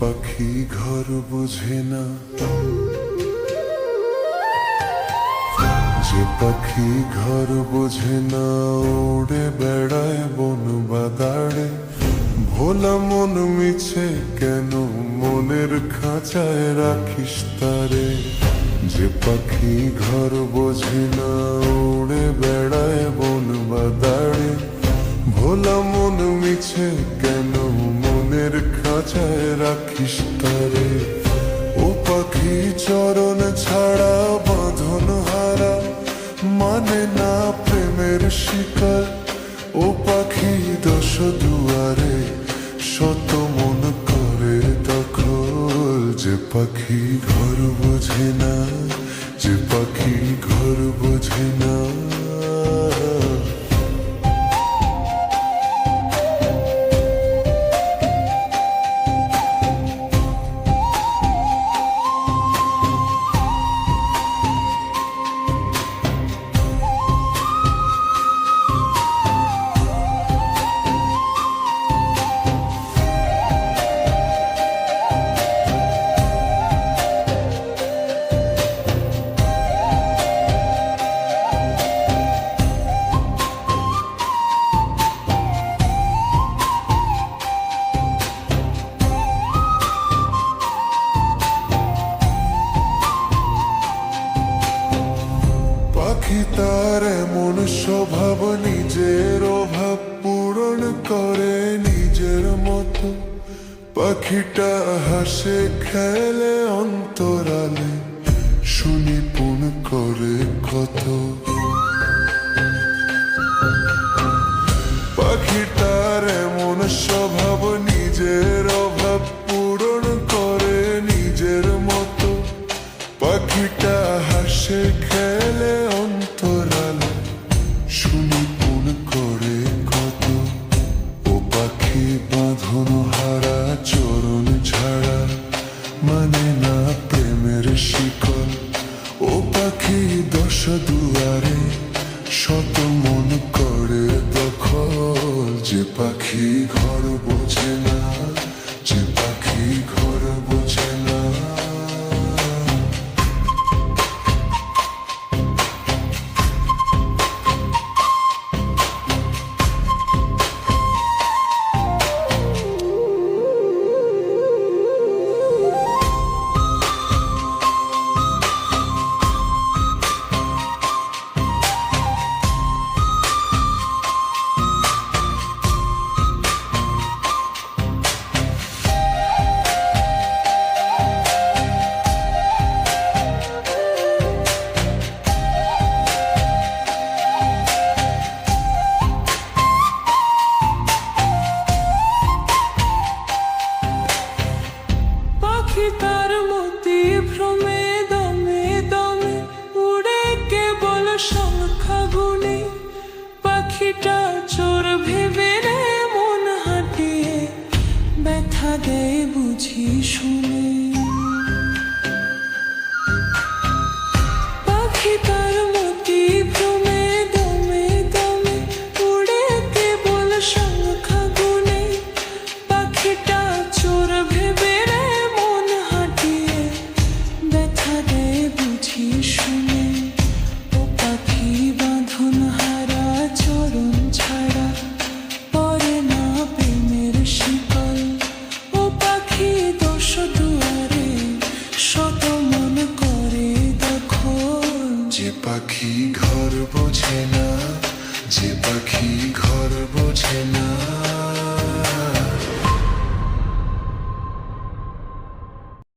পাখি ঘর বোঝে না, যে পাখি ঘর বোঝে না, উড়ে বেড়ায় বন বাদাড়ে। ভোলা মন মিছে কেন মনের খাঁচায় রাখিস তারে। যে পাখি ঘর বোঝে না, উড়ে বেড়ায় বন বাদাড়ে। ভোলা মন মিছে কেন মনের খাঁচায় রাখিস তারে। ও পাখি চরণ ছাড়া বাঁধন হারা, মানে না প্রেমের শিকার। ও পাখি দশ দুয়ারে শত মন করে দখল। যে পাখি ঘর বোঝে না, যে পাখি ঘর বোঝে না। পাখি তার এমন স্বভাব, নিজের অভাব পূরণ করে নিজের মতো। পাখিটা হাসে খেলে অন্তরালে, শুনি পুন করে কত। পাখিটার এমন স্বভাব, নিজের অভাব পূরণ করে নিজের মতো। পাখিটা হাসে খেলে অন্তরালে, শুনি পুন করে কত। ও পাখি বাঁধন হারা চরণ ছাড়া, মানে না প্রেমের শিকল। ও পাখি দশ দুয়ারে শত মন করে দখল। যে পাখি ঘর বোঝে না, যে পাখি ঘর বোঝে না। তার মতি ভ্রমে দমে দমে উড়ে কেবল সংখ্যা গুণে। পাখিটা চোর ভেবে রে মন হাঁটিয়ে, ব্যথা দেয় বুঝি শুনে। পাখি তার মতি ভ্রমে দমে দমে উড়ে কেবল সংখ্যা গুণে। পাখিটা চোর ভেবে বুঝি শুনে। ও পাখি বাঁধন হারা চরণ ছাড়া, পরে না প্রেমের শিকল। ও পাখি দশ দুয়ারে শত মন করে দখল। যে পাখি ঘর বোঝে না, যে পাখি ঘর বোঝে না।